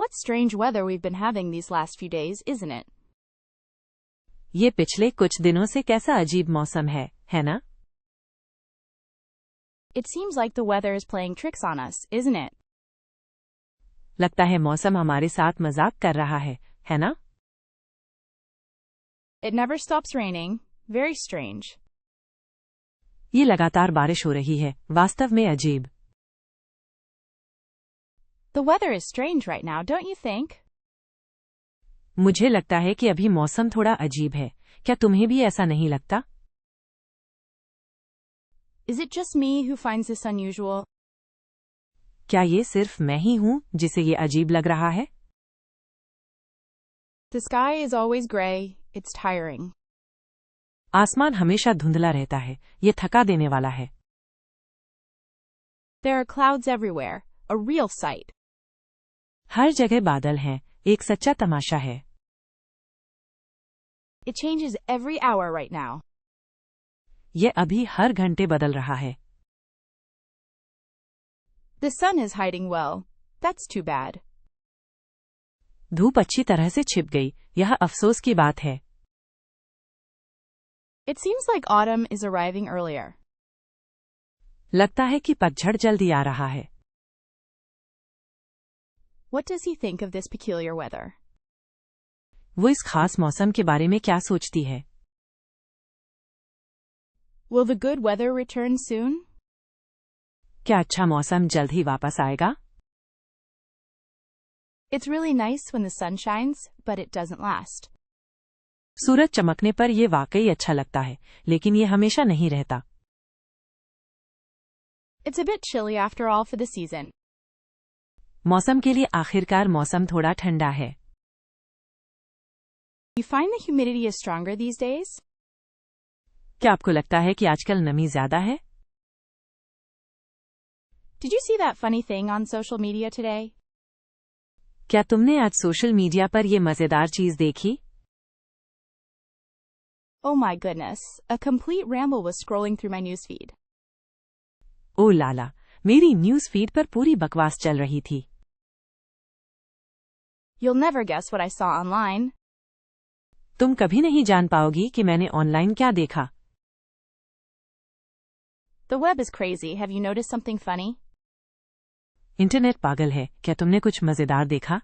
What strange weather we've been having these last few days, isn't it? ये पिछले कुछ दिनों से कैसा अजीब मौसम है ना? It seems like the weather is playing tricks on us, isn't it? लगता है मौसम हमारे साथ मजाक कर रहा है ना? It never stops raining. Very strange. ये लगातार बारिश हो रही है, वास्तव में अजीब। The weather is strange right now, don't you think? मुझे लगता है कि अभी मौसम थोड़ा अजीब है। क्या तुम्हें भी ऐसा नहीं लगता? Is it just me who finds this unusual? क्या ये सिर्फ मैं ही हूं जिसे ये अजीब लग रहा है? The sky is always gray. It's tiring. आसमान हमेशा धुंधला रहता है, ये थका देने वाला है। There are clouds everywhere. A real sight. हर जगह बादल हैं, एक सच्चा तमाशा है। It changes every hour right now. ये अभी हर घंटे बदल रहा है। The sun is hiding well. That's too bad. धूप अच्छी तरह से छिप गई, यह अफसोस की बात है। It seems like autumn is arriving earlier. लगता है कि पतझड़ जल्दी आ रहा है। What does he think of this peculiar weather? वो इस खास मौसम के बारे में क्या सोचती है? Will the good weather return soon? क्या अच्छा मौसम जल्द ही वापस आएगा? It's really nice when the sun shines, but it doesn't last. सूरज चमकने पर यह वाकई अच्छा लगता है, लेकिन ये हमेशा नहीं रहता। It's a bit chilly after all for the season. मौसम के लिए आखिरकार मौसम थोड़ा ठंडा है। You find the humidity is stronger these days? क्या आपको लगता है कि आजकल नमी ज्यादा है? Did you see that funny thing on social media today? क्या तुमने आज सोशल मीडिया पर ये मजेदार चीज देखी? Oh my goodness, a complete ramble was scrolling through my newsfeed. ओ लाला, मेरी न्यूज फीड पर पूरी बकवास चल रही थी। You'll never guess what I saw online. तुम कभी नहीं जान पाओगी कि मैंने ऑनलाइन क्या देखा। The web is crazy. Have you noticed something funny? Internet पागल है, क्या तुमने कुछ मजेदार देखा?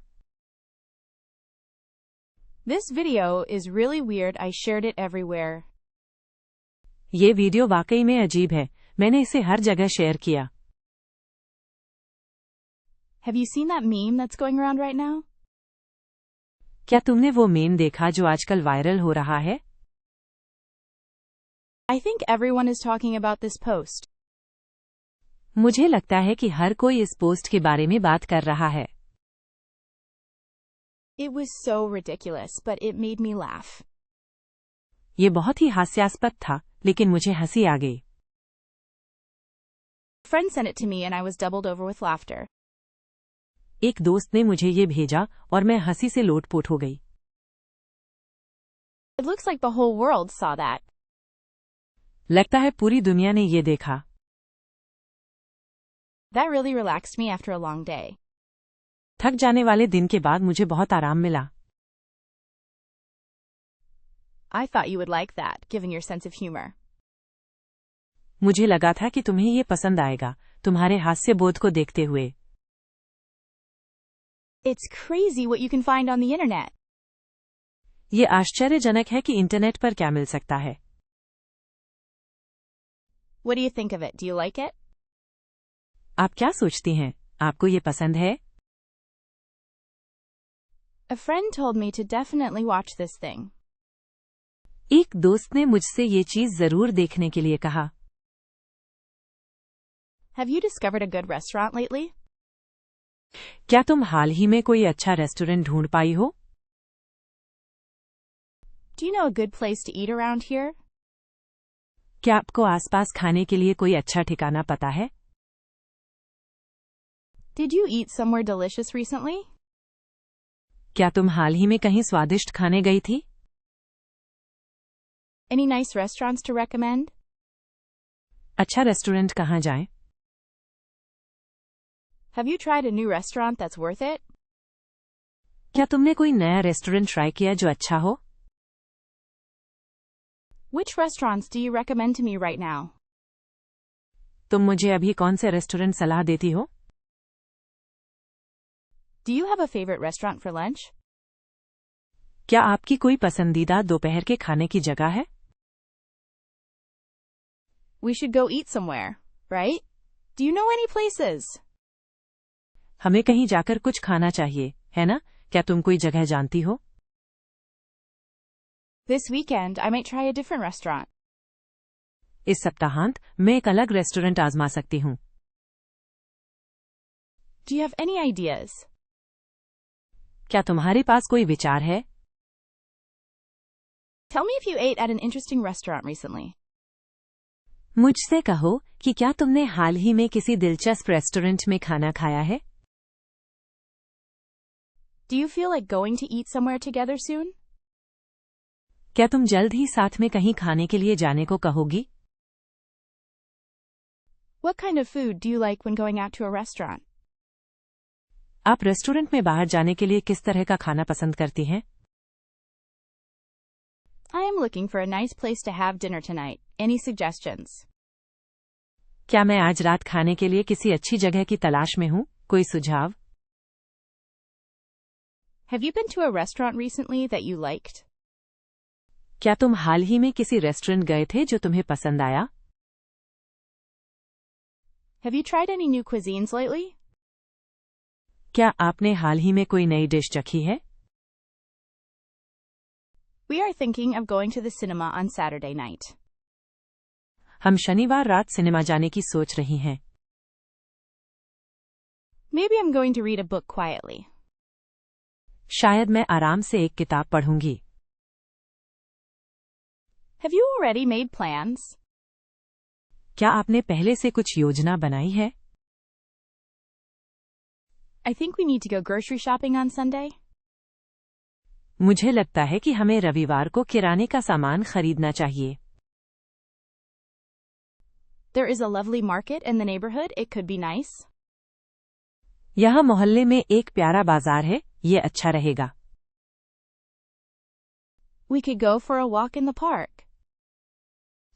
This video is really weird. I shared it everywhere. ये वीडियो वाकई में अजीब है, मैंने इसे हर जगह शेयर किया। Have you seen that meme that's going around right now? क्या तुमने वो मीम देखा जो आजकल वायरल हो रहा है? I think everyone is talking about this post. मुझे लगता है कि हर कोई इस पोस्ट के बारे में बात कर रहा है। It was so ridiculous, but it made me laugh. ये बहुत ही हास्यास्पद था, लेकिन मुझे हंसी आ गई। A friend sent it to me and I was doubled over with laughter. एक दोस्त ने मुझे ये भेजा और मैं हंसी से लोटपोट हो गई। It looks like the whole world saw that. लगता है पूरी दुनिया ने ये देखा। That really relaxed me after a long day. थक जाने वाले दिन के बाद मुझे बहुत आराम मिला। I thought you would like that, given your sense of humor. मुझे लगा था कि तुम्हें ये पसंद आएगा, तुम्हारे हास्य बोध को देखते हुए। It's crazy what you can find on the internet. ये आश्चर्यजनक है कि इंटरनेट पर क्या मिल सकता है। What do you think of it? Do you like it? आप क्या सोचती हैं? आपको ये पसंद है? A friend told me to definitely watch this thing. एक दोस्त ने मुझसे ये चीज जरूर देखने के लिए कहा। Have you discovered a good restaurant lately? क्या तुम हाल ही में कोई अच्छा रेस्टोरेंट ढूंढ पाई हो? Do you know a good place to eat around here? क्या आपको आसपास खाने के लिए कोई अच्छा ठिकाना पता है? Did you eat somewhere delicious recently? क्या तुम हाल ही में कहीं स्वादिष्ट खाने गई थी? Any nice restaurants to recommend? अच्छा रेस्टोरेंट कहाँ जाएं? Have you tried a new restaurant that's worth it? क्या तुमने कोई नया रेस्टोरेंट ट्राई किया जो अच्छा हो? Which restaurants do you recommend to me right now? तुम मुझे अभी कौन से रेस्टोरेंट सलाह देती हो? Do you have a favorite restaurant for lunch? क्या आपकी कोई पसंदीदा दोपहर के खाने की जगह है? We should go eat somewhere, right? Do you know any places? हमें कहीं जाकर कुछ खाना चाहिए, है ना? क्या तुम कोई जगह जानती हो? This weekend, I might try a different restaurant. इस सप्ताहांत मैं एक अलग रेस्टोरेंट आजमा सकती हूँ। Do you have any ideas? क्या तुम्हारे पास कोई विचार है? Tell me if you ate at an interesting restaurant recently. मुझसे कहो कि क्या तुमने हाल ही में किसी दिलचस्प रेस्टोरेंट में खाना खाया है? Do you feel like going to eat somewhere together soon? क्या तुम जल्द ही साथ में कहीं खाने के लिए जाने को कहोगी? What kind of food do you like when going out to a restaurant? आप रेस्टोरेंट में बाहर जाने के लिए किस तरह का खाना पसंद करती हैं? I am looking for a nice place to have dinner tonight. Any suggestions? क्या मैं आज रात खाने के लिए किसी अच्छी जगह की तलाश में हूँ? कोई सुझाव? Have you been to a restaurant recently that you liked? क्या तुम हाल ही में किसी रेस्टोरेंट गए थे जो तुम्हें पसंद आया? Have you tried any new cuisines lately? क्या आपने हाल ही में कोई नई डिश चखी है? We are thinking of going to the cinema on Saturday night. हम शनिवार रात सिनेमा जाने की सोच रही हैं। Maybe I'm going to read a book quietly. शायद मैं आराम से एक किताब पढ़ूंगी। Have you already made plans? क्या आपने पहले से कुछ योजना बनाई है? I think we need to go grocery shopping on Sunday. मुझे लगता है कि हमें रविवार को किराने का सामान खरीदना चाहिए। There is a lovely market in the neighborhood. It could be nice. यहाँ मोहल्ले में एक प्यारा बाजार है, ये अच्छा रहेगा। We could go for a walk in the park.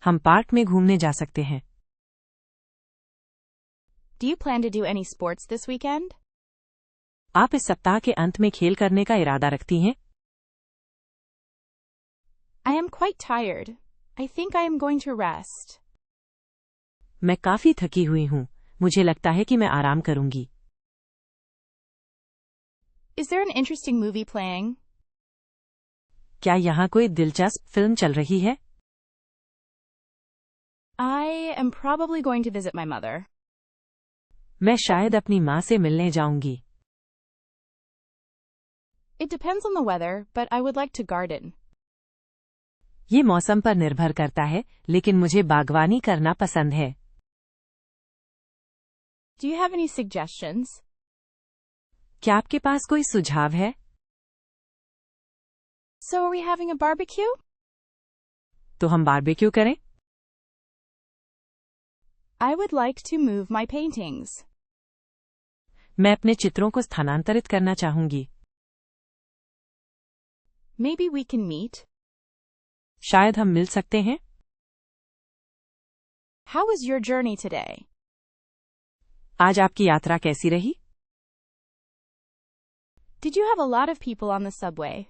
हम पार्क में घूमने जा सकते हैं। Do you plan to do any sports this weekend? आप इस सप्ताह के अंत में खेल करने का इरादा रखती हैं? I am quite tired. I think I am going to rest. मैं काफी थकी हुई हूँ। मुझे लगता है कि मैं आराम करूंगी। Is there an interesting movie playing? क्या यहाँ कोई दिलचस्प फिल्म चल रही है? I am probably going to visit my mother. मैं शायद अपनी माँ से मिलने जाऊंगी। It depends on the weather, but I would like to garden. ये मौसम पर निर्भर करता है, लेकिन मुझे बागवानी करना पसंद है। Do you have any suggestions? क्या आपके पास कोई सुझाव है? So are we having a barbecue? तो हम बारबेक्यू करें? I would like to move my paintings. मैं अपने चित्रों को स्थानांतरित करना चाहूंगी। Maybe we can meet. शायद हम मिल सकते हैं। How was your journey today? आज आपकी यात्रा कैसी रही? Did you have a lot of people on the subway?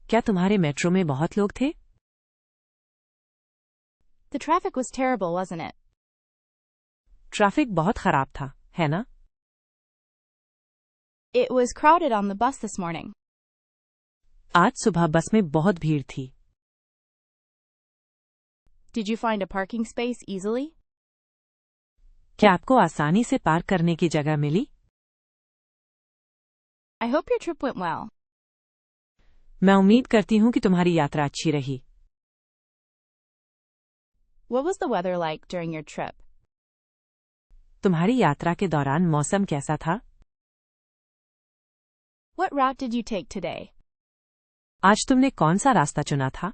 क्या तुम्हारे मेट्रो में बहुत लोग थे? The traffic was terrible, wasn't it? Traffic बहुत खराब था, है ना? It was crowded on the bus this morning. आज सुबह बस में बहुत भीड़ थी। Did you find a parking space easily? क्या आपको आसानी से पार्क करने की जगह मिली? I hope your trip went well. मैं उम्मीद करती हूँ कि तुम्हारी यात्रा अच्छी रही। What was the weather like during your trip? तुम्हारी यात्रा के दौरान मौसम कैसा था? What route did you take today? आज तुमने कौन सा रास्ता चुना था?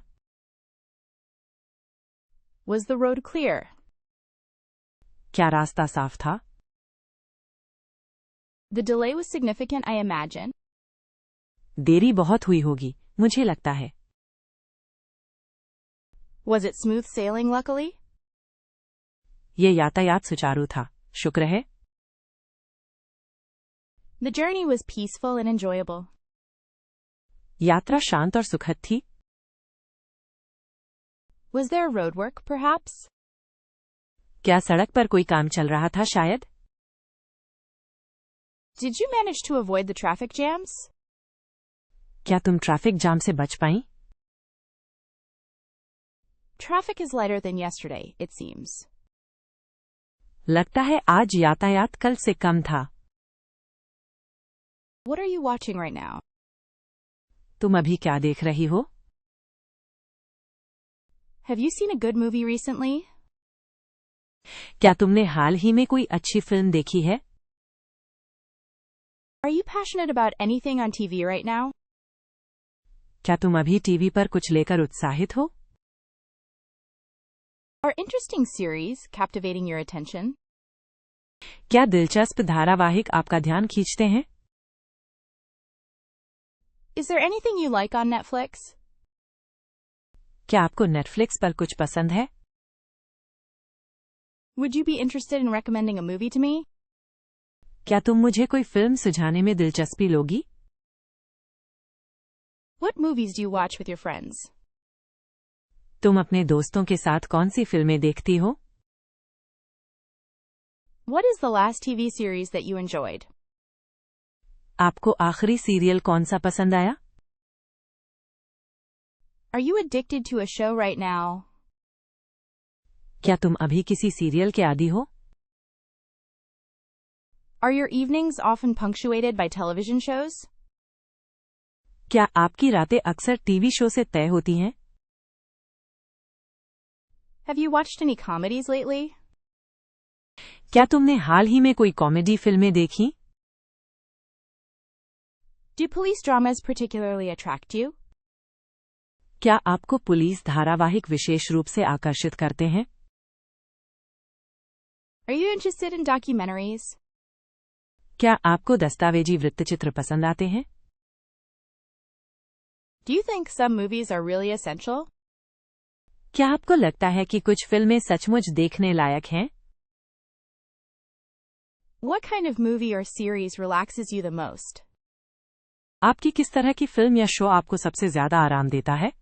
Was the road clear? क्या रास्ता साफ था? The delay was significant, I imagine. देरी बहुत हुई होगी, मुझे लगता है। Was it smooth sailing, luckily? ये यातायात सुचारू था, शुक्र है। The journey was peaceful and enjoyable. यात्रा शांत और सुखद थी। Was there roadwork, perhaps? क्या सड़क पर कोई काम चल रहा था शायद? Did you manage to avoid the traffic jams? क्या तुम ट्रैफिक जाम से बच पाई? Traffic is lighter than yesterday, it seems. लगता है आज यातायात कल से कम था। What are you watching right now? तुम अभी क्या देख रही हो? Have you seen a good movie recently? क्या तुमने हाल ही में कोई अच्छी फिल्म देखी है? Are you passionate about anything on TV right now? क्या तुम अभी टीवी पर कुछ लेकर उत्साहित हो? Are interesting series captivating your attention? क्या दिलचस्प धारावाहिक आपका ध्यान खींचते हैं? Is there anything you like on Netflix? क्या आपको नेटफ्लिक्स पर कुछ पसंद है? Would you be interested in recommending a movie to me? क्या तुम मुझे कोई फिल्म सुझाने में दिलचस्पी लोगी? What movies do you watch with your friends? तुम अपने दोस्तों के साथ कौन सी फिल्में देखती हो? What is the last TV series that you enjoyed? आपको आखिरी सीरियल कौन सा पसंद आया? Are you addicted to a show right now? क्या तुम अभी किसी सीरियल के आदी हो? Are your evenings often punctuated by television shows? क्या आपकी रातें अक्सर टीवी शो से तय होती हैं? Have you watched any comedies lately? क्या तुमने हाल ही में कोई कॉमेडी फिल्में देखी? Do police dramas particularly attract you? क्या आपको पुलिस धारावाहिक विशेष रूप से आकर्षित करते हैं? Are you interested in documentaries? क्या आपको दस्तावेजी वृत्तचित्र पसंद आते हैं? Do you think some movies are really essential? क्या आपको लगता है कि कुछ फिल्में सचमुच देखने लायक हैं? What kind of movie or series relaxes you the most? आपकी किस तरह की फिल्म या शो आपको सबसे ज्यादा आराम देता है?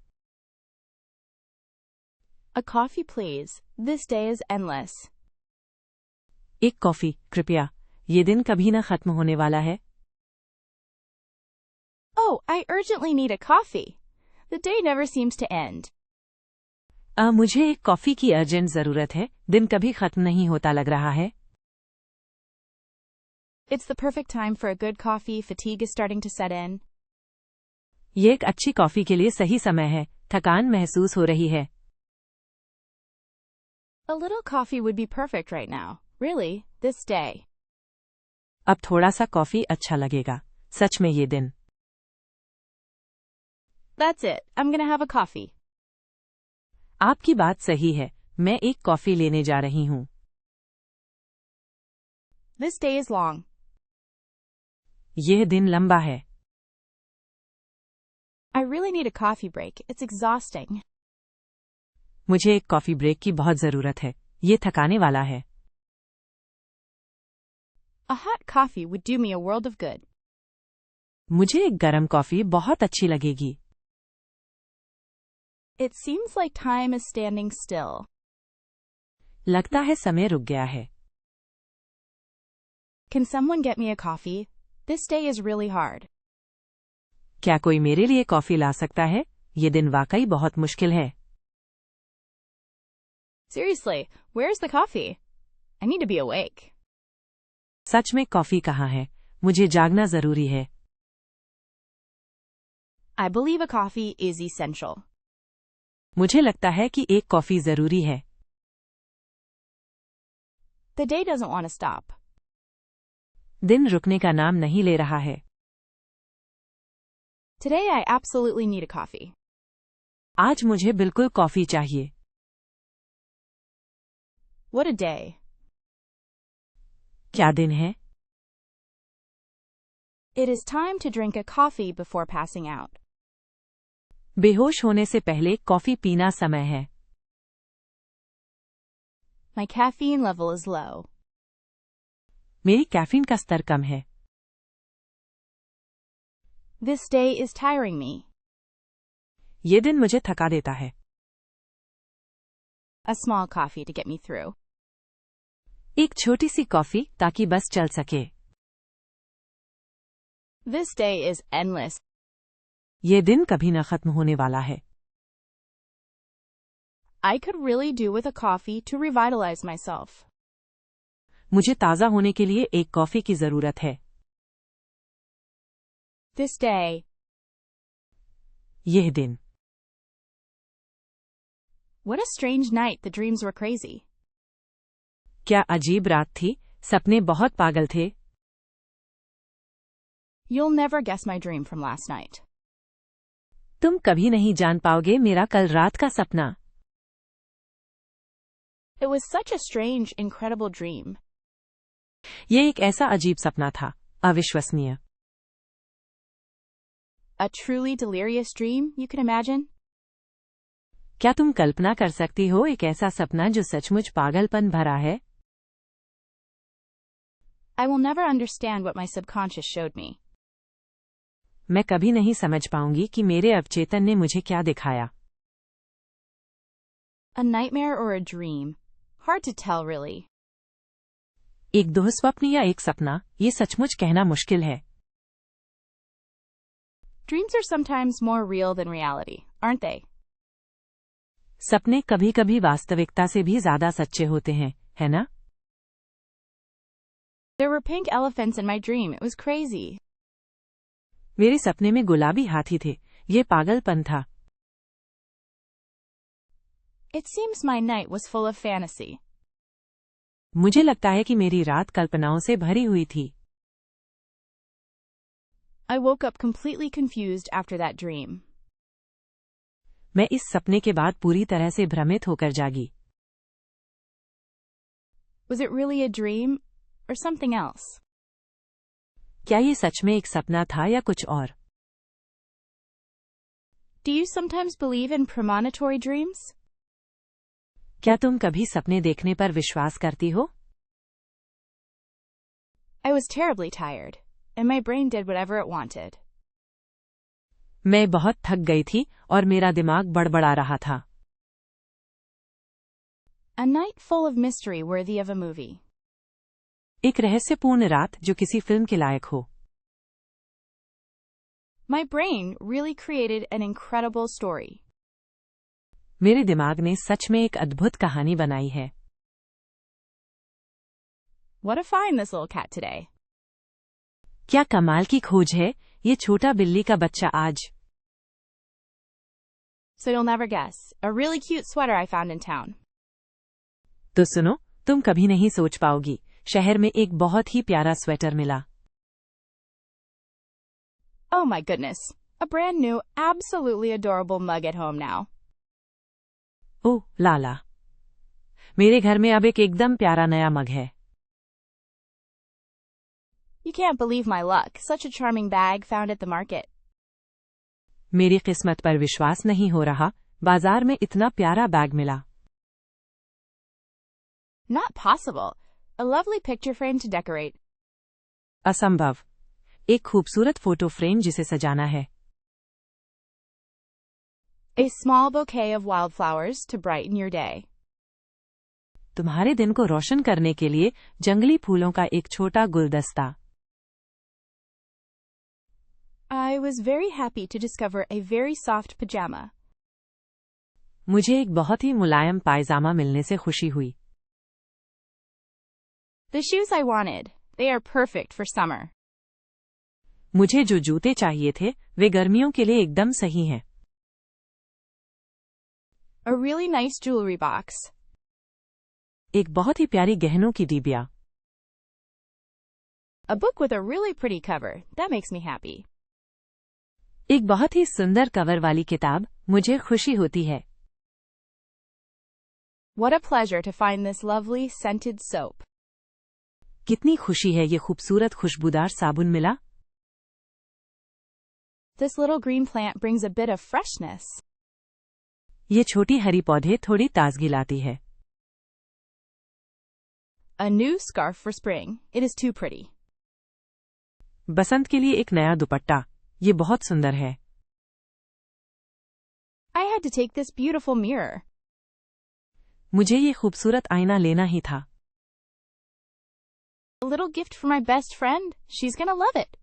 A coffee, please. This day is endless. एक कॉफी, कृपया। ये दिन कभी न खत्म होने वाला है। Oh, I urgently need a coffee. The day never seems to end. मुझे एक कॉफी की अर्जेंट जरूरत है, दिन कभी खत्म नहीं होता लग रहा है। It's the perfect time for a good coffee. Fatigue is starting to set in. ये एक अच्छी कॉफी के लिए सही समय है, थकान महसूस हो रही है। A little coffee would be perfect right now. Really, this day. अब थोड़ा सा कॉफी अच्छा लगेगा, सच में ये दिन। That's it. I'm gonna have a coffee. आपकी बात सही है, मैं एक कॉफी लेने जा रही हूँ। This day is long. यह दिन लंबा है। I really need a coffee break. It's exhausting. मुझे एक कॉफी ब्रेक की बहुत जरूरत है, ये थकाने वाला है। A hot coffee would do me a world of good. मुझे एक गरम कॉफी बहुत अच्छी लगेगी। It seems like time is standing still. लगता है समय रुक गया है। Can someone get me a coffee? This day is really hard. क्या कोई मेरे लिए कॉफी ला सकता है? ये दिन वाकई बहुत मुश्किल है। Seriously, where's the coffee? I need to be awake. सच में कॉफी कहाँ है? मुझे जागना जरूरी है। I believe a coffee is essential. मुझे लगता है कि एक कॉफी जरूरी है। The day doesn't want to stop. दिन रुकने का नाम नहीं ले रहा है। Today I absolutely need a coffee. आज मुझे बिल्कुल कॉफी चाहिए। What a day. क्या दिन है? It is time to drink a coffee before passing out. बेहोश होने से पहले कॉफी पीना समय है. My caffeine level is low. मेरी कैफीन का स्तर कम है. This day is tiring me. ये दिन मुझे थका देता है. A small coffee to get me through. एक छोटी सी कॉफी ताकि बस चल सके. This day is endless. ये दिन कभी न खत्म होने वाला है. I could really do with a coffee to revitalize myself. मुझे ताज़ा होने के लिए एक कॉफी की जरूरत है. This day. यह दिन. What a strange night. The dreams were crazy. क्या अजीब रात थी, सपने बहुत पागल थे. You'll never guess my dream from last night. तुम कभी नहीं जान पाओगे मेरा कल रात का सपना. It was such a strange, incredible dream. ये एक ऐसा अजीब सपना था, अविश्वसनीय. A truly delirious dream, you can imagine? क्या तुम कल्पना कर सकती हो एक ऐसा सपना जो सचमुच पागलपन भरा है. I will never understand what my subconscious showed me. मैं कभी नहीं समझ पाऊंगी कि मेरे अवचेतन ने मुझे क्या दिखाया. A nightmare or a dream? Hard to tell, really. एक दुःस्वप्न या एक सपना, ये सचमुच कहना मुश्किल है. Dreams are sometimes more real than reality, aren't they? सपने कभी कभी वास्तविकता से भी ज्यादा सच्चे होते हैं, है ना? There were pink elephants in my dream. It was crazy. मेरे सपने में गुलाबी हाथी थे, ये पागलपन था. It seems my night was full of fantasy. मुझे लगता है कि मेरी रात कल्पनाओं से भरी हुई थी. I woke up completely confused after that dream. मैं इस सपने के बाद पूरी तरह से भ्रमित होकर जागी. Was it really a dream or something else? क्या ये सच में एक सपना था या कुछ और? Do you sometimes believe in premonitory dreams? क्या तुम कभी सपने देखने पर विश्वास करती हो? I was terribly tired, and my brain did whatever it wanted. मैं बहुत थक गई थी और मेरा दिमाग बड़बड़ा रहा था. A night full of mystery worthy of a movie. एक रहस्यपूर्ण रात जो किसी फिल्म के लायक हो. My brain really created an incredible story. मेरे दिमाग ने सच में एक अद्भुत कहानी बनाई है. What a find this little cat today. क्या कमाल की खोज है, ये छोटा बिल्ली का बच्चा आज. So you'll never guess. A really cute sweater I found in town. तो सुनो, तुम कभी नहीं सोच पाओगी, शहर में एक बहुत ही प्यारा स्वेटर मिला. Oh my goodness. A brand new, absolutely adorable mug at home now. ओह लाला, मेरे घर में अब एक एकदम प्यारा नया मग है. You can't believe my luck. Such a charming bag found at the market. मेरी किस्मत पर विश्वास नहीं हो रहा, बाजार में इतना प्यारा बैग मिला. Not possible. A lovely picture frame to decorate. असंभव. एक खूबसूरत फोटो फ्रेम जिसे सजाना है. A small bouquet of wildflowers to brighten your day. तुम्हारे दिन को रोशन करने के लिए जंगली फूलों का एक छोटा गुलदस्ता. I was very happy to discover a very soft pajama. मुझे एक बहुत ही मुलायम पायजामा मिलने से खुशी हुई. The shoes I wanted. They are perfect for summer. मुझे जो जूते चाहिए थे, वे गर्मियों के लिए एकदम सही हैं. A really nice jewelry box. एक बहुत ही प्यारी गहनों की डिबिया. A book with a really pretty cover. That makes me happy. एक बहुत ही सुंदर कवर वाली किताब, मुझे खुशी होती है. What a pleasure to find this lovely scented soap. कितनी खुशी है ये खूबसूरत खुशबूदार साबुन मिला. This little green plant brings a bit of freshness. ये छोटी हरी पौधे थोड़ी ताजगी लाती है. A new scarf for spring. It is too pretty. बसंत के लिए एक नया दुपट्टा. ये बहुत सुंदर है. I had to take this beautiful mirror. मुझे ये खूबसूरत आईना लेना ही था. A little gift for my best friend. She's gonna love it.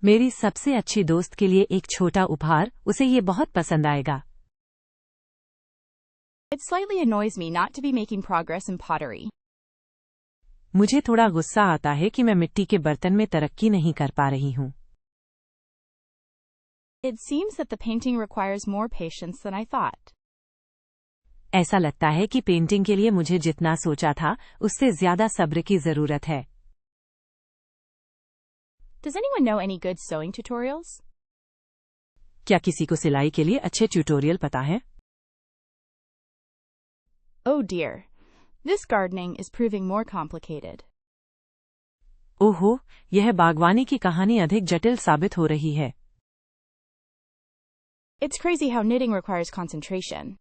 मेरी सबसे अच्छी दोस्त के लिए एक छोटा उपहार. उसे ये बहुत पसंद आएगा. It slightly annoys me not to be making progress in pottery. मुझे थोड़ा गुस्सा आता है कि मैं मिट्टी के बर्तन में तरक्की नहीं कर पा रही हूँ. It seems that the painting requires more patience than I thought. ऐसा लगता है कि पेंटिंग के लिए मुझे जितना सोचा था उससे ज्यादा सब्र की जरूरत है. Does anyone know any good sewing tutorials? क्या किसी को सिलाई के लिए अच्छे ट्यूटोरियल पता है? Oh dear. This gardening is proving more complicated. ओहो, यह बागवानी की कहानी अधिक जटिल साबित हो रही है. It's crazy how knitting requires concentration.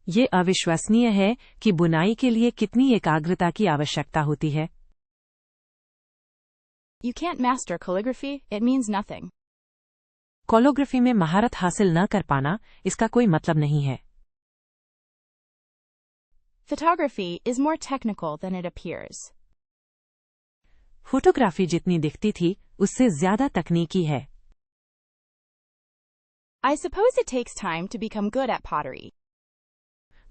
ये अविश्वसनीय है कि बुनाई के लिए कितनी एकाग्रता की आवश्यकता होती है. You can't master calligraphy, it means nothing. कोलोग्राफी में महारत हासिल न कर पाना, इसका कोई मतलब नहीं है. Photography is more technical than it appears. Photography जितनी दिखती थी, उससे ज्यादा तकनीकी है. I suppose it takes time to become good at pottery.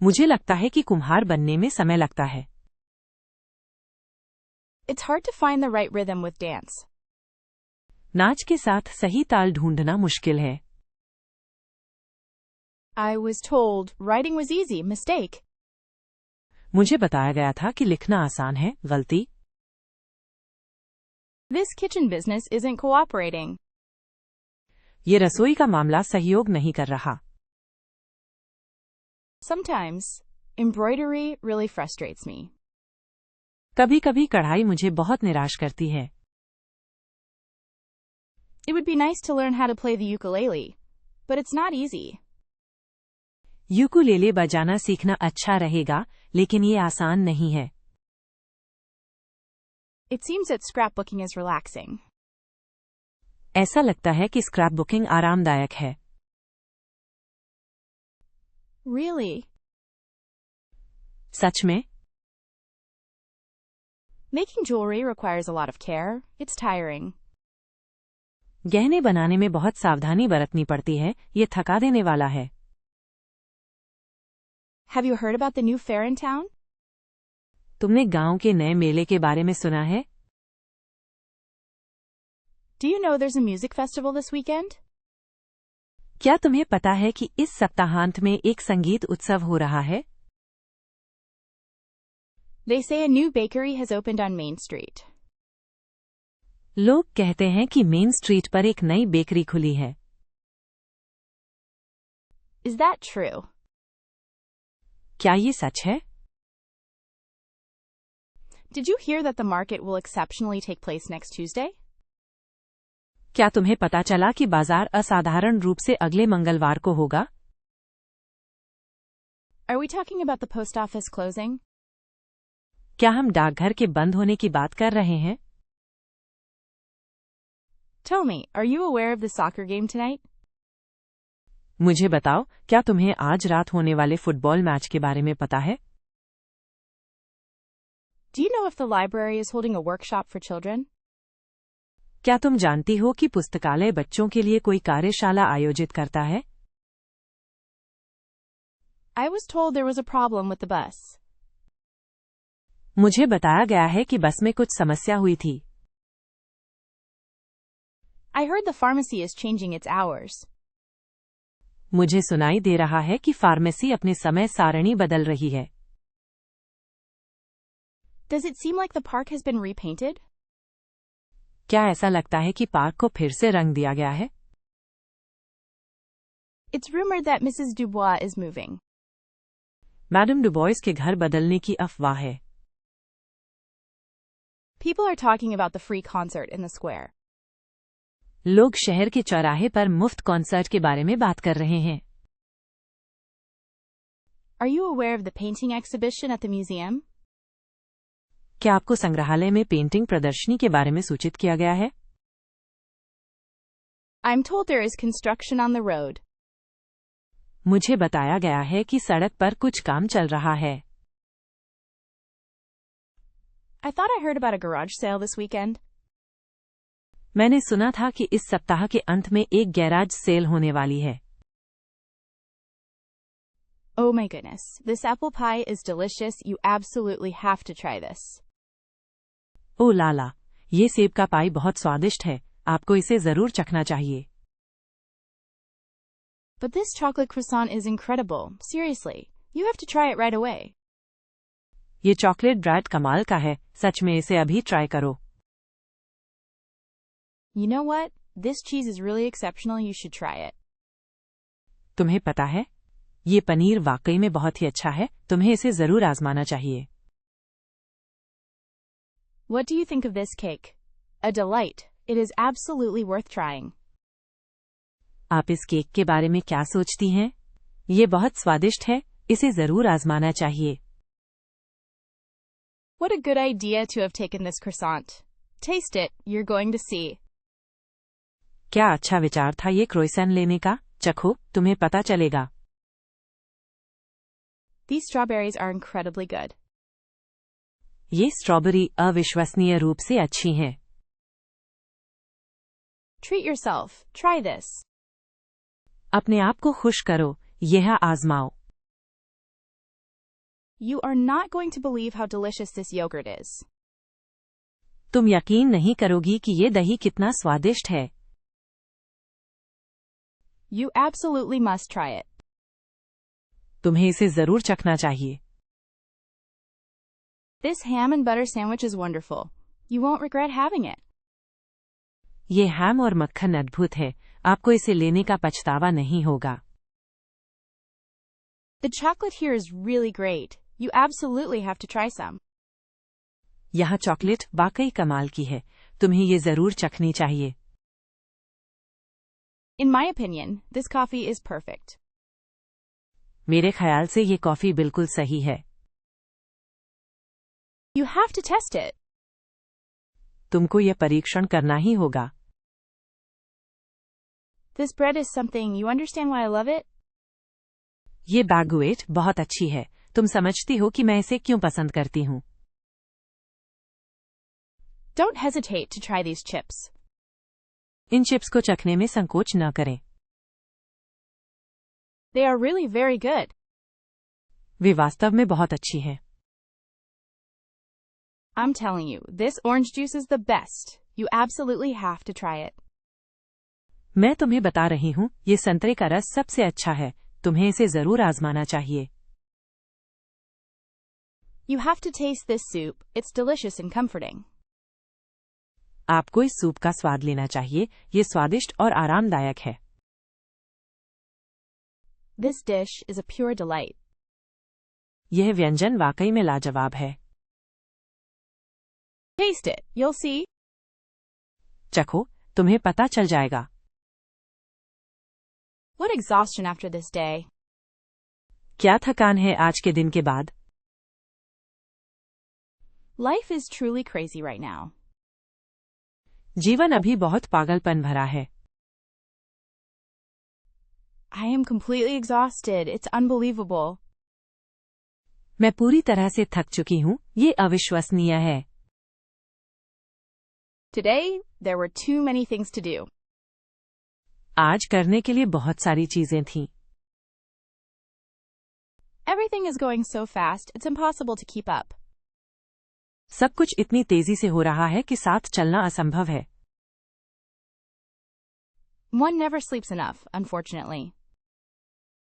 मुझे लगता है कि कुम्हार बनने में समय लगता है. It's hard to find the right rhythm with dance. नाच के साथ सही ताल ढूंढना मुश्किल है. I was told writing was easy, mistake. मुझे बताया गया था कि लिखना आसान है, गलती. This kitchen business isn't cooperating. ये रसोई का मामला सहयोग नहीं कर रहा. Sometimes, embroidery really frustrates me. कभी कभी कढ़ाई मुझे बहुत निराश करती है. It would be nice to learn how to play the ukulele, but it's not easy. Ukulele बजाना सीखना अच्छा रहेगा, लेकिन ये आसान नहीं है. It seems that scrapbooking is relaxing. ऐसा लगता है कि स्क्रैपबुकिंग आरामदायक है. Really? सच में? Making jewelry requires a lot of care. It's tiring. गहने बनाने में बहुत सावधानी बरतनी पड़ती है, ये थका देने वाला है. Have you heard about the new fair in town? तुमने गांव के नए मेले के बारे में सुना है? Do you know there's a music festival this weekend? क्या तुम्हें पता है कि इस सप्ताहांत में एक संगीत उत्सव हो रहा है? They say a new bakery has opened on Main Street. लोग कहते हैं कि मेन स्ट्रीट पर एक नई बेकरी खुली है. Is that true? क्या ये सच है? Did you hear that the market will exceptionally take place next Tuesday? क्या तुम्हें पता चला कि बाजार असाधारण रूप से अगले मंगलवार को होगा? Are we talking about the post office closing? क्या हम डाकघर के बंद होने की बात कर रहे हैं? Tell me, are you aware of the soccer game tonight? मुझे बताओ, क्या तुम्हें आज रात होने वाले फुटबॉल मैच के बारे में पता है? Do you know if the library is holding a workshop for children? क्या तुम जानती हो कि पुस्तकालय बच्चों के लिए कोई कार्यशाला आयोजित करता है? I was told there was a problem with the bus. मुझे बताया गया है कि बस में कुछ समस्या हुई थी. I heard the pharmacy is changing its hours. मुझे सुनाई दे रहा है कि फार्मेसी अपने समय सारणी बदल रही है. Does it seem like the park has been repainted? क्या ऐसा लगता है कि पार्क को फिर से रंग दिया गया है? It's rumored that Mrs. Dubois is moving. Madam Dubois के घर बदलने की अफवाह है. People are talking about the free concert in the square. लोग शहर के चौराहे पर मुफ्त कॉन्सर्ट के बारे में बात कर रहे हैं। Are you aware of the painting exhibition at the museum? क्या आपको संग्रहालय में पेंटिंग प्रदर्शनी के बारे में सूचित किया गया है? I'm told there is construction on the road. मुझे बताया गया है कि सड़क पर कुछ काम चल रहा है। I thought I heard about a garage sale this weekend. मैंने सुना था कि इस सप्ताह के अंत में एक गैराज सेल होने वाली है। Oh my goodness, this apple pie is delicious. You absolutely have to try this. ओ लाला, ये सेब का पाई बहुत स्वादिष्ट है, आपको इसे जरूर चखना चाहिए। But this chocolate croissant is incredible. Seriously, you have to try it right away. ये चॉकलेट ब्रेड कमाल का है, सच में इसे अभी ट्राई करो। You know what? This cheese is really exceptional. You should try it. तुम्हें पता है, ये पनीर वाकई में बहुत ही अच्छा है, तुम्हें इसे जरूर आजमाना चाहिए। What do you think of this cake? A delight. It is absolutely worth trying. आप इस केक के बारे में क्या सोचती हैं? ये बहुत स्वादिष्ट है, इसे जरूर आजमाना चाहिए। What a good idea to have taken this croissant. Taste it. You're going to see. क्या अच्छा विचार था ये क्रोइसन लेने का, चखो, तुम्हें पता चलेगा। These strawberries are incredibly good. ये स्ट्रॉबेरी अविश्वसनीय रूप से अच्छी हैं। Treat yourself. Try this. अपने आप को खुश करो, यह आजमाओ। You are not going to believe how delicious this yogurt is. तुम यकीन नहीं करोगी कि ये दही कितना स्वादिष्ट है। You absolutely must try it. तुम्हें इसे जरूर चखना चाहिए। This ham and butter sandwich is wonderful. You won't regret having it. ये हैम और मक्खन अद्भुत है, आपको इसे लेने का पछतावा नहीं होगा। The chocolate here is really great. You absolutely have to try some. यहाँ चॉकलेट वाकई कमाल की है, तुम्हें ये जरूर चखनी चाहिए। In my opinion, this coffee is perfect. मेरे ख्याल से ये कॉफी बिल्कुल सही है। You have to test it. तुमको ये परीक्षण करना ही होगा। This bread is something. You understand why I love it? ये बैगुएट बहुत अच्छी है, तुम समझती हो कि मैं इसे क्यों पसंद करती हूँ। Don't hesitate to try these chips. In chips को चखने में संकोच न करें। They are really very good. वे वास्तव में बहुत अच्छी हैं। I'm telling you, this orange juice is the best. You absolutely have to try it. मैं तुम्हें बता रही हूँ, ये संतरे का रस सबसे अच्छा है, तुम्हें इसे जरूर आजमाना चाहिए। You have to taste this soup. It's delicious and comforting. आपको इस सूप का स्वाद लेना चाहिए, ये स्वादिष्ट और आरामदायक है। This dish is a pure delight. यह व्यंजन वाकई में लाजवाब है। Taste it. You'll see. चखो, तुम्हें पता चल जाएगा। What exhaustion after this day. क्या थकान है आज के दिन के बाद। Life is truly crazy right now. जीवन अभी बहुत पागलपन भरा है। I am completely exhausted. It's unbelievable. मैं पूरी तरह से थक चुकी हूँ, ये अविश्वसनीय है। Today, there were too many things to do. आज करने के लिए बहुत सारी चीजें थीं। Everything is going so fast, it's impossible to keep up. सब कुछ इतनी तेजी से हो रहा है कि साथ चलना असंभव है। One never sleeps enough, unfortunately.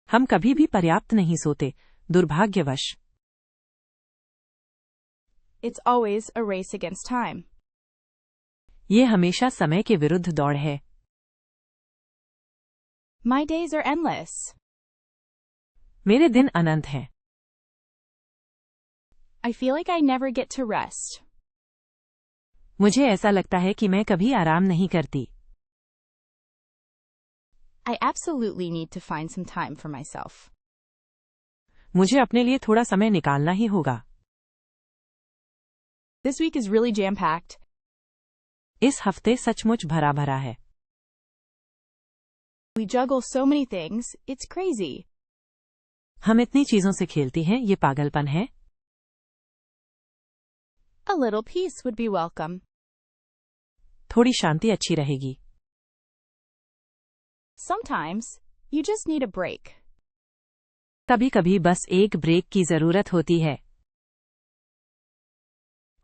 हम कभी भी पर्याप्त नहीं सोते, दुर्भाग्यवश। It's always a race against time. ये हमेशा समय के विरुद्ध दौड़ है। My days are endless. मेरे दिन अनंत हैं। I feel like I never get to rest. मुझे ऐसा लगता है कि मैं कभी आराम नहीं करती। I absolutely need to find some time for myself. मुझे अपने लिए थोड़ा समय निकालना ही होगा। This week is really jam-packed. इस हफ्ते सचमुच भरा भरा है। We juggle so many things, it's crazy. हम इतनी चीजों से खेलती हैं, ये पागलपन है। A little peace would be welcome. थोड़ी शांति अच्छी रहेगी। Sometimes, you just need a break. कभी कभी बस एक ब्रेक की जरूरत होती है।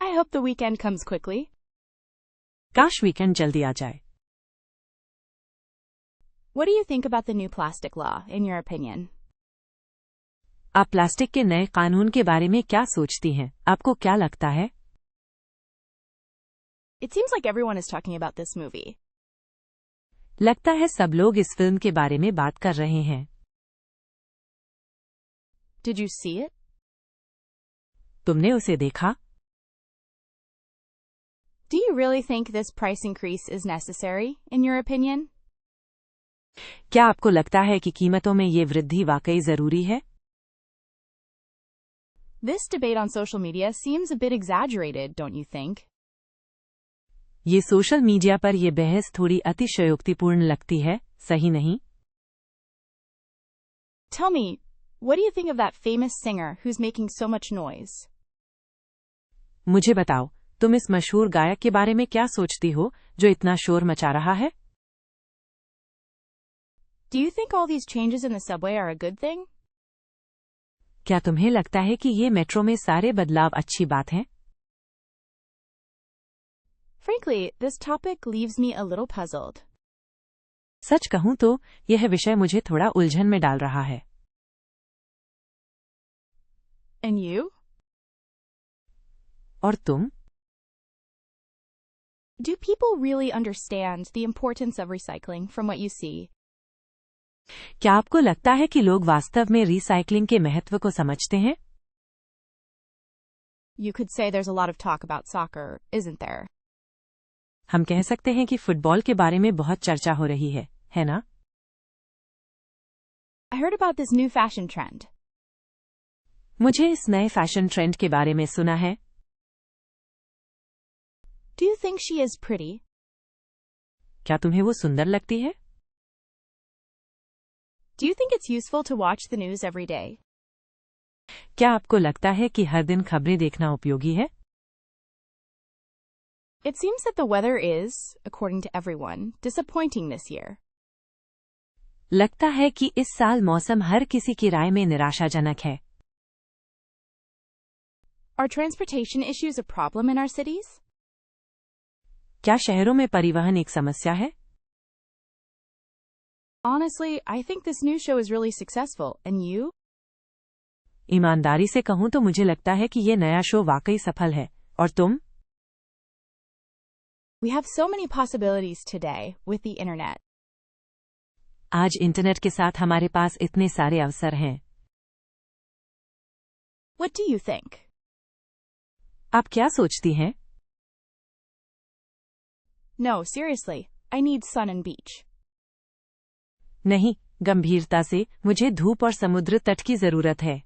I hope the weekend comes quickly. काश वीकेंड जल्दी आ जाए। What do you think about the new plastic law, in your opinion? आप प्लास्टिक के नए कानून के बारे में क्या सोचती हैं? आपको क्या लगता है? It seems like everyone is talking about this movie. लगता है सब लोग इस फिल्म के बारे में बात कर रहे हैं। Did you see it? तुमने उसे देखा? Do you really think this price increase is necessary, in your opinion? क्या आपको लगता है कि कीमतों में ये वृद्धि वाकई जरूरी है? This debate on social media seems a bit exaggerated, don't you think? ये सोशल मीडिया पर यह बहस थोड़ी अतिशयोक्तिपूर्ण लगती है, सही नहीं? Tell me, what do you think of that famous singer who's making so much noise? मुझे बताओ, तुम इस मशहूर गायक के बारे में क्या सोचती हो, जो इतना शोर मचा रहा है? Do you think all these changes in the subway are a good thing? क्या तुम्हें लगता है कि ये मेट्रो में सारे बदलाव अच्छी बात हैं? Frankly, this topic leaves me a little puzzled. सच कहूं तो यह विषय मुझे थोड़ा उलझन में डाल रहा है। And you? और तुम? Do people really understand the importance of recycling from what you see? क्या आपको लगता है कि लोग वास्तव में रिसाइकलिंग के महत्व को समझते हैं? You could say there's a lot of talk about soccer, isn't there? हम कह सकते हैं कि फुटबॉल के बारे में बहुत चर्चा हो रही है ना? I heard about this new fashion trend. मुझे इस नए फैशन ट्रेंड के बारे में सुना है। Do you think she is pretty? क्या तुम्हें वो सुंदर लगती है? Do you think it's useful to watch the news every day? क्या आपको लगता है कि हर दिन खबरें देखना उपयोगी है? It seems that the weather is, according to everyone, disappointing this year. लगता है कि इस साल मौसम हर किसी की राय में निराशाजनक है। Are transportation issues a problem in our cities? क्या शहरों में परिवहन एक समस्या है? Honestly, I think this new show is really successful, and you? ईमानदारी से कहूं तो मुझे लगता है कि ये नया शो वाकई सफल है। और तुम? We have so many possibilities today with the internet. आज इंटरनेट के साथ हमारे पास इतने सारे अवसर हैं। What do you think? आप क्या सोचती हैं? No, seriously, I need sun and beach. नहीं, गंभीरता से, मुझे धूप और समुद्र तट की जरूरत है।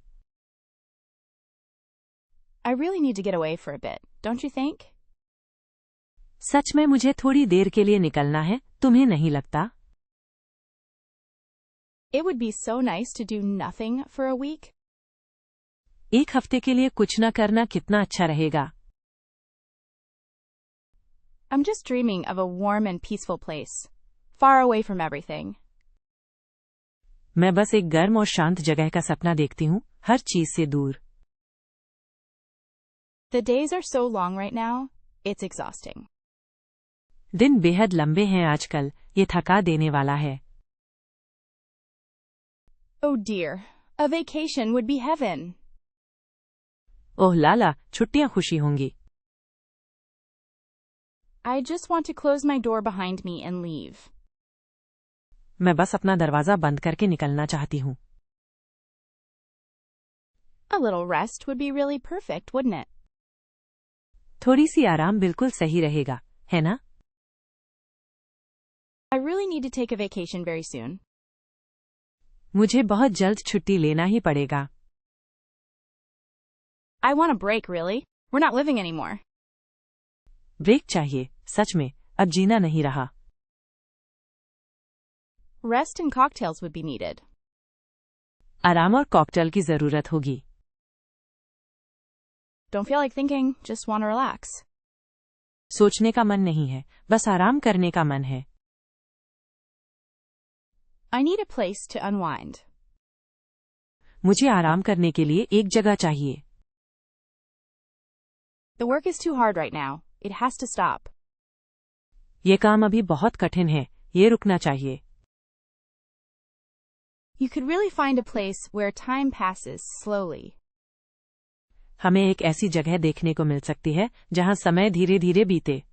I really need to get away for a bit, don't you think? सच में मुझे थोड़ी देर के लिए निकलना है, तुम्हें नहीं लगता? It would be so nice to do nothing for a week. एक हफ्ते के लिए कुछ न करना कितना अच्छा रहेगा। I'm just dreaming of a warm and peaceful place, far away from everything. मैं बस एक गर्म और शांत जगह का सपना देखती हूँ, हर चीज से दूर। The days are so long right now, it's exhausting. दिन बेहद लंबे हैं आजकल, ये थका देने वाला है। Oh dear, a vacation would be heaven. ओह लाला, छुट्टियां खुशी होंगी। I just want to close my door behind me and leave. मैं बस अपना दरवाजा बंद करके निकलना चाहती हूँ। A little rest would be really perfect, wouldn't it? थोड़ी सी आराम बिल्कुल सही रहेगा, है ना? I really need to take a vacation very soon. मुझे बहुत जल्द छुट्टी लेना ही पड़ेगा। I want a break, really. We're not living anymore. Break चाहिए, सच में, अब जीना नहीं रहा। Rest and cocktails would be needed. आराम और कॉकटेल की जरूरत होगी। Don't feel like thinking, just want to relax. सोचने का मन नहीं है, बस आराम करने का मन है। I need a place to unwind. मुझे आराम करने के लिए एक जगह चाहिए। The work is too hard right now. It has to stop. ये काम अभी बहुत कठिन है, ये रुकना चाहिए। You could really find a place where time passes slowly. हमें एक ऐसी जगह देखने को मिल सकती है जहां समय धीरे धीरे बीते।